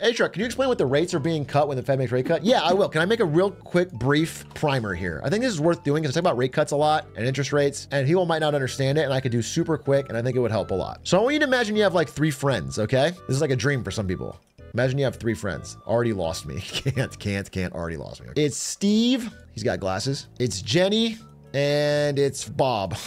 Hey, Truck, can you explain what the rates are being cut when the Fed makes rate cut? Yeah, I will. Can I make a real quick, brief primer here? I think this is worth doing because I talk about rate cuts a lot and interest rates, and people might not understand it, and I could do super quick, and I think it would help a lot. So I want you to imagine you have like 3 friends, okay? This is like a dream for some people. Imagine you have 3 friends. Already lost me. Can't, already lost me. It's Steve. He's got glasses. It's Jenny. And it's Bob.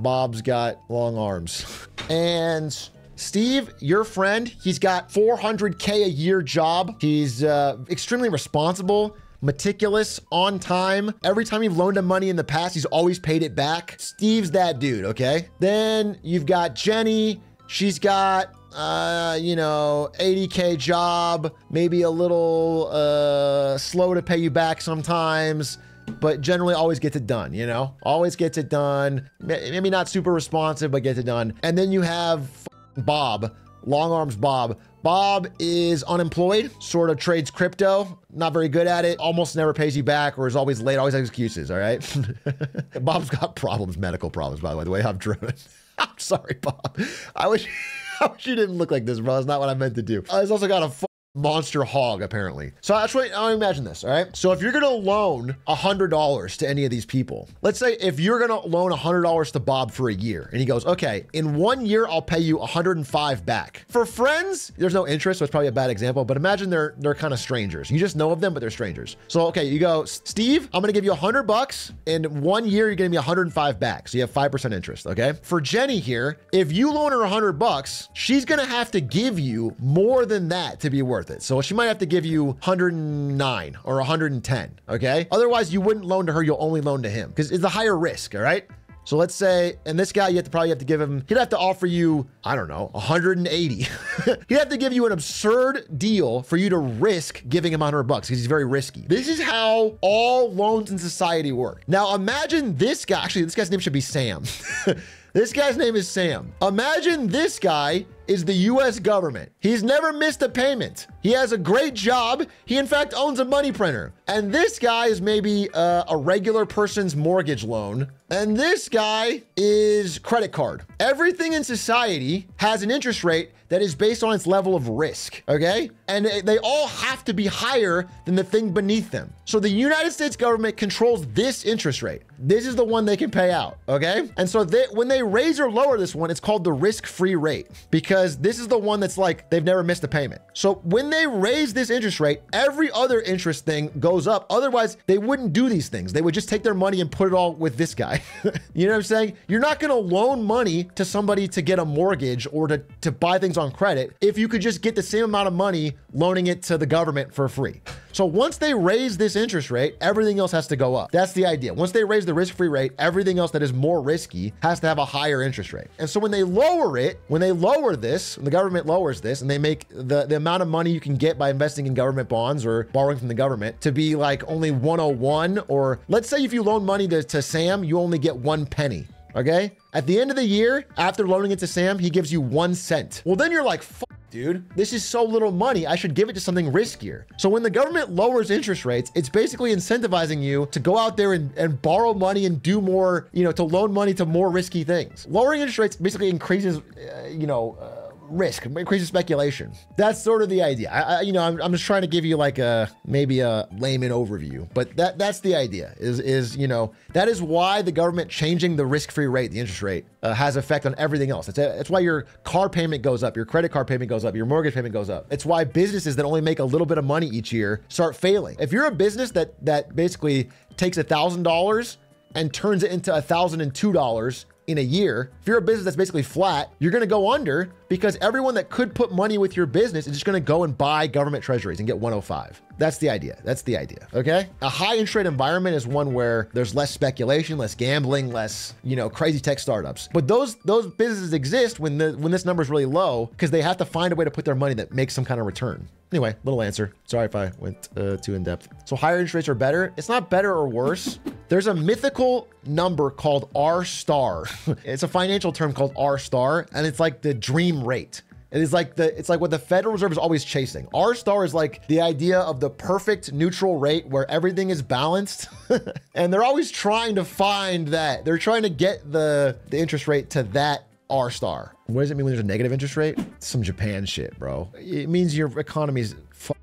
Bob's got long arms. And Steve, your friend, he's got $400K a year job. He's extremely responsible, meticulous, on time. Every time you've loaned him money in the past, he's always paid it back. Steve's that dude, okay? Then you've got Jenny. She's got, you know, 80K job, maybe a little slow to pay you back sometimes, but generally always gets it done, you know? Always gets it done. Maybe not super responsive, but gets it done. And then you have Bob, long arms Bob. Bob is unemployed, sort of trades crypto, not very good at it, almost never pays you back, or is always late, always has excuses, all right? Bob's got problems, medical problems, by the way I've driven. I'm sorry, Bob. I wish you didn't look like this, bro. That's not what I meant to do. He's also got a monster hog, apparently. So that's what I imagine this, all right? So if you're gonna loan $100 to any of these people, let's say if you're gonna loan $100 to Bob for a year, and he goes, okay, in 1 year, I'll pay you 105 back. For friends, there's no interest, so it's probably a bad example, but imagine they're kind of strangers. You just know of them, but they're strangers. So, okay, you go, Steve, I'm gonna give you $100. In 1 year, you're gonna be 105 back. So you have 5% interest, okay? For Jenny here, if you loan her $100, she's gonna have to give you more than that to be worth it. So she might have to give you 109 or 110, okay? Otherwise, you wouldn't loan to her, you'll only loan to him because it's a higher risk, all right? So let's say, and this guy, you probably have to give him, he'd have to offer you, I don't know, 180. He'd have to give you an absurd deal for you to risk giving him $100 because he's very risky. This is how all loans in society work. Now imagine this guy, actually this guy's name should be Sam. This guy's name is Sam. Imagine this guy is the US government. He's never missed a payment. He has a great job. He in fact owns a money printer. And this guy is maybe a regular person's mortgage loan. And this guy is credit card. Everything in society has an interest rate that is based on its level of risk, okay? And they all have to be higher than the thing beneath them. So the United States government controls this interest rate. This is the one they can pay out, okay? And so when they raise or lower this one, it's called the risk-free rate because this is the one that's like, they've never missed a payment. So when they raise this interest rate, every other interest thing goes up. Otherwise, they wouldn't do these things. They would just take their money and put it all with this guy. You know what I'm saying? You're not gonna loan money to somebody to get a mortgage or to buy things on credit if you could just get the same amount of money loaning it to the government for free. So once they raise this interest rate, everything else has to go up. That's the idea. Once they raise the risk-free rate, everything else that is more risky has to have a higher interest rate. And so when they lower it, when they lower this, when the government lowers this and they make the amount of money you can get by investing in government bonds or borrowing from the government to be like only 101, or let's say if you loan money to Sam, you only get 1 penny. Okay? At the end of the year, after loaning it to Sam, he gives you 1 cent. Well, then you're like, fuck, dude, this is so little money. I should give it to something riskier. So when the government lowers interest rates, it's basically incentivizing you to go out there and borrow money and do more, you know, to loan money to more risky things. Lowering interest rates basically increases, risk, increases speculation. That's sort of the idea. I'm just trying to give you like maybe a layman overview, but that's the idea is that is why the government changing the risk-free rate, the interest rate, has effect on everything else. It's why your car payment goes up, your credit card payment goes up, your mortgage payment goes up. It's why businesses that only make a little bit of money each year start failing. If you're a business that basically takes $1,000 and turns it into $1,002 in a year, if you're a business that's basically flat, you're going to go under because everyone that could put money with your business is just going to go and buy government treasuries and get 105. That's the idea. That's the idea. Okay. A high interest rate environment is one where there's less speculation, less gambling, less, crazy tech startups. But those businesses exist when this number is really low because they have to find a way to put their money that makes some kind of return. Anyway, little answer. Sorry if I went too in depth. So higher interest rates are better. It's not better or worse. There's a mythical number called R star. It's a financial term called R star, and it's like the dream rate. It's like what the Federal Reserve is always chasing. R star is like the idea of the perfect neutral rate where everything is balanced. And they're always trying to find that. They're trying to get the interest rate to that R star. What does it mean when there's a negative interest rate? Some Japan shit, bro. It means your economy's fucked.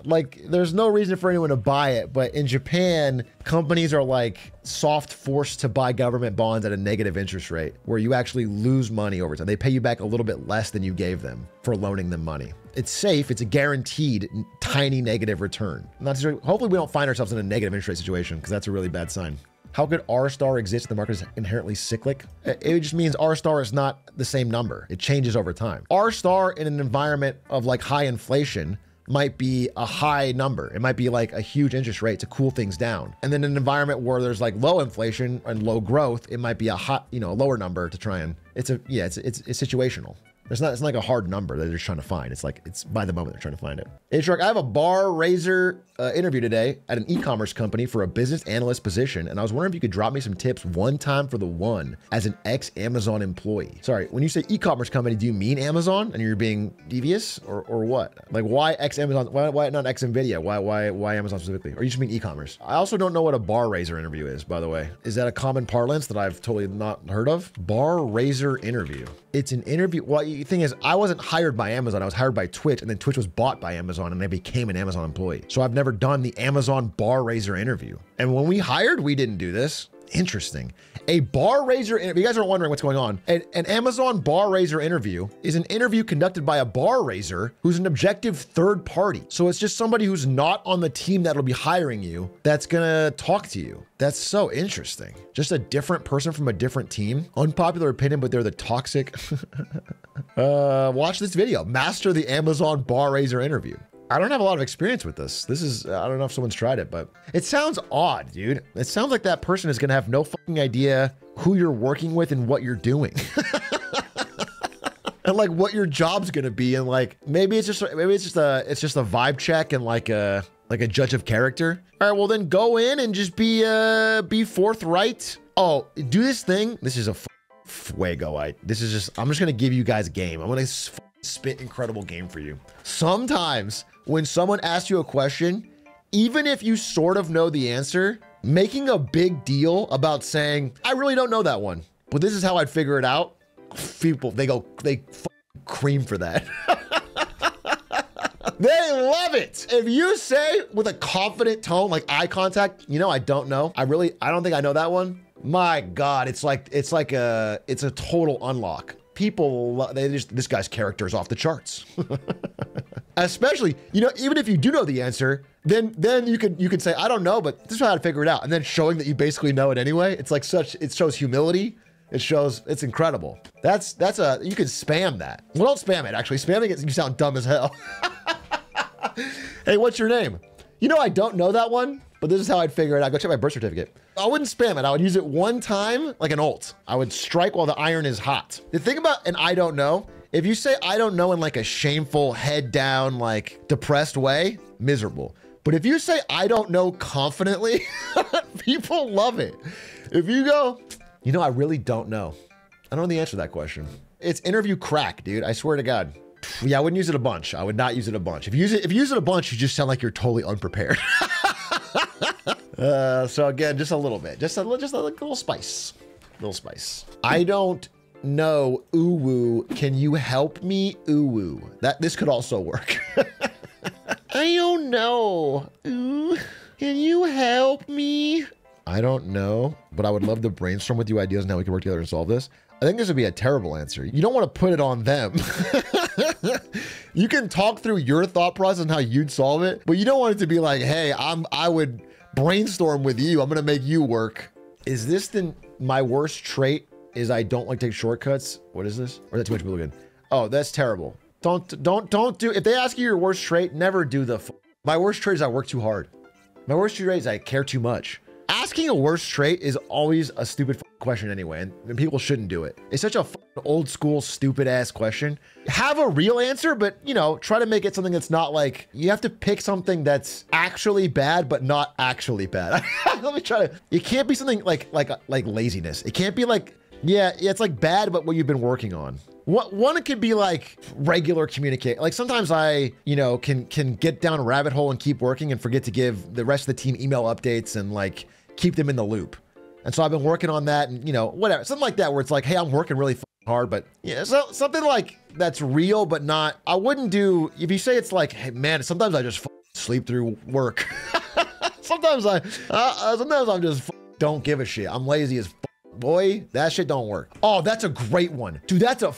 Like, there's no reason for anyone to buy it, but in Japan, companies are like soft forced to buy government bonds at a negative interest rate where you actually lose money over time. They pay you back a little bit less than you gave them for loaning them money. It's safe. It's a guaranteed tiny negative return. Hopefully we don't find ourselves in a negative interest rate situation, because that's a really bad sign. How could R star exist if the market is inherently cyclic? It just means R star is not the same number. It changes over time. R star in an environment of like high inflation might be a high number. It might be like a huge interest rate to cool things down. And then in an environment where there's like low inflation and low growth, it might be a hot, a lower number to try and it's situational. It's not like a hard number that they're just trying to find. It's like, it's by the moment they're trying to find it. Hey, Shark, I have a bar raiser interview today at an e-commerce company for a business analyst position. And I was wondering if you could drop me some tips one time for the one as an ex-Amazon employee. Sorry, when you say e-commerce company, do you mean Amazon and you're being devious or what? Like why ex-Amazon, why not ex-Nvidia? Why Amazon specifically? Or you just mean e-commerce? I also don't know what a bar raiser interview is, by the way. Is that a common parlance that I've totally not heard of? Bar raiser interview. It's an interview. Well, the thing is, I wasn't hired by Amazon. I was hired by Twitch, and then Twitch was bought by Amazon, and I became an Amazon employee. So I've never done the Amazon bar raiser interview. And when we hired, we didn't do this. Interesting. A bar raiser interview. You guys are wondering what's going on. An Amazon bar raiser interview is an interview conducted by a bar raiser who's an objective third party. So it's just somebody who's not on the team that'll be hiring you that's gonna talk to you. That's so interesting. Just a different person from a different team. Unpopular opinion, but they're the toxic. Watch this video. Master the Amazon bar raiser interview. I don't have a lot of experience with this. I don't know if someone's tried it, but it sounds odd, dude. It sounds like that person is gonna have no fucking idea who you're working with and what you're doing. And like what your job's gonna be. And like, maybe it's just a vibe check and like a judge of character. All right, well then go in and just be forthright. Oh, do this thing. This is a fuego. I'm just gonna give you guys a game. I'm gonna spit incredible game for you. Sometimes when someone asks you a question, even if you sort of know the answer, making a big deal about saying, I really don't know that one, but this is how I'd figure it out. People, they cream for that. They love it. If you say with a confident tone, like eye contact, I don't know. I don't think I know that one. My God, it's a total unlock. People, this guy's character is off the charts. Especially, even if you do know the answer, then you could say, I don't know, but this is how I'd figure it out. And then showing that you basically know it anyway. It's like it shows humility. It's incredible. You can spam that. Well, don't spam it, actually. Spamming it, you sound dumb as hell. Hey, what's your name? I don't know that one, but this is how I'd figure it out. Go check my birth certificate. I wouldn't spam it. I would use it one time, like an ult. I would strike while the iron is hot. The thing about an I don't know, if you say I don't know in like a shameful, head down, like depressed way, miserable. But if you say I don't know confidently, people love it. If you go, I really don't know. I don't know the answer to that question. It's interview crack, dude. I swear to God. Yeah, I wouldn't use it a bunch. I would not use it a bunch. If you use it a bunch, you just sound like you're totally unprepared. So again, just a little bit, just a little spice, I don't know. Ooh, can you help me? Ooh, this could also work. I don't know. Ooh, can you help me? I don't know, but I would love to brainstorm with you ideas on how we can work together and solve this. I think this would be a terrible answer. You don't want to put it on them. You can talk through your thought process and how you'd solve it, but you don't want it to be like, hey, I would brainstorm with you. I'm going to make you work. Is this my worst trait is I don't like to take shortcuts? What is this? Or is that too much people again? Oh, that's terrible. Don't do, if they ask you your worst trait, never do my worst trait is I work too hard. My worst trait is I care too much. Asking a worst trait is always a stupid question anyway, and people shouldn't do it. It's such a old school, stupid ass question. Have a real answer, but try to make it something that's not like, you have to pick something that's actually bad, but not actually bad. Let me try to, it can't be something like laziness. It can't be like, yeah, it's like bad, but what you've been working on. One, it could be like regular communicate. Like sometimes I, can get down a rabbit hole and keep working and forget to give the rest of the team email updates and like keep them in the loop. And so I've been working on that and, you know, whatever, something like that, where it's like, hey, I'm working really hard, but yeah, so something like that's real, but not, I wouldn't do, if you say it's like, hey man, sometimes I just sleep through work. sometimes I'm just don't give a shit. I'm lazy as boy, that shit don't work. Oh, that's a great one. Dude, that's a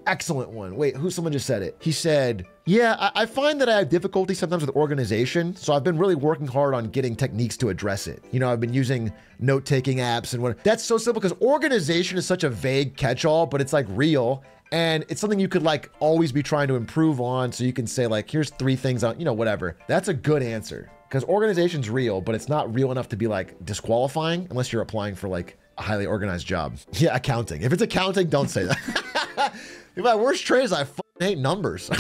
excellent one. Wait, someone just said it. He said, yeah, I find that I have difficulty sometimes with organization. So I've been really working hard on getting techniques to address it. You know, I've been using note-taking apps and what. That's so simple because organization is such a vague catch-all, but it's like real. And it's something you could like always be trying to improve on. So you can say like, here's 3 things on, you know, whatever. That's a good answer because organization's real, but it's not real enough to be like disqualifying unless you're applying for like a highly organized job. Yeah, accounting. If it's accounting, don't say that. My worst trait is I hate numbers.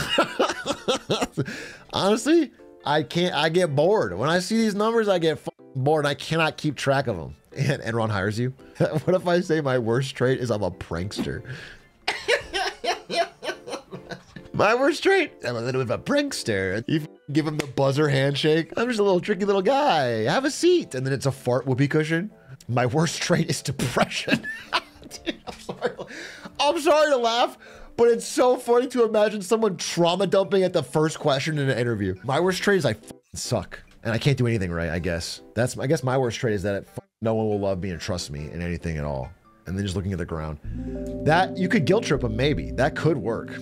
Honestly, I get bored. When I see these numbers, I get bored. I cannot keep track of them. And Enron hires you. What if I say my worst trait is I'm a prankster? My worst trait, I'm a little bit of a prankster. You give him the buzzer handshake. I'm just a little tricky little guy. Have a seat. And then it's a fart whoopee cushion. My worst trait is depression. Dude, I'm sorry to laugh, but it's so funny to imagine someone trauma dumping at the first question in an interview. My worst trait is I suck and I can't do anything right, I guess. I guess my worst trait is that no one will love me and trust me in anything at all. And then just looking at the ground. That, you could guilt trip them maybe. That could work.